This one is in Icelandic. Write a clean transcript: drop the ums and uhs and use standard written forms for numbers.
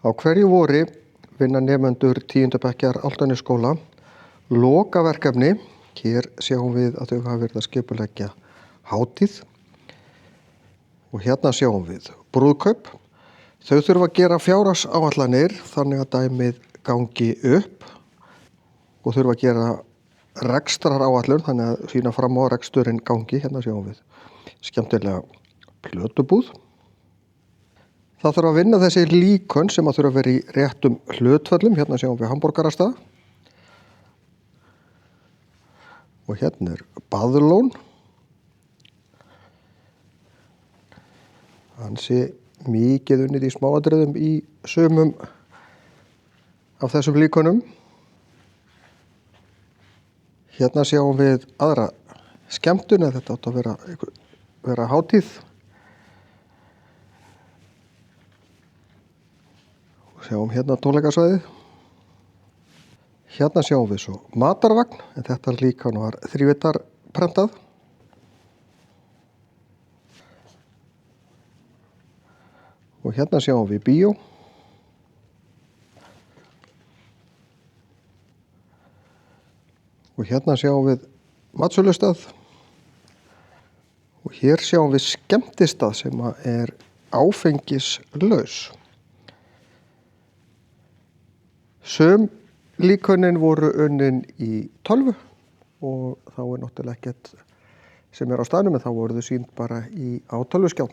Á hverju vori vinna nemendur 10. bekkjar Álftanesskóla lokaverkefni. Hér sjáum við að þau hafa verið að skipuleggja hátíð og hérna sjáum við brúðkaup. Þau þurfa að gera fjárhagsáætlanir þannig að dæmið gangi upp og þurfa að gera rekstraráætlun þannig að sýna fram á að reksturinn gangi. Hérna sjáum við skemmtilega plötubúð. Það þarf að vinna þessi líkön sem að þurfa að vera í réttum hlutföllum. Hérna sjáum við hamborgarastað. Og hérna er baðlón. Ansi mikið unnið í smáatriðum í sumum af þessum líkönum. Hérna sjáum við aðra skemmtun, eða þetta átti að vera hátíð. Sjáum hérna tónleikasvæðið. Hérna sjáum við svo matarvagn, en þetta líkan var þrívíddarprentað. Og hérna sjáum við bíó. Og hérna sjáum við matsölustað. Og hér sjáum við skemmtistað sem er áfengislaus. Sum líkönin voru unnin í tölvu og þá náttúrulega ekkert sem á staðnum, en þá voru þau sýnd bara á tölvuskjá.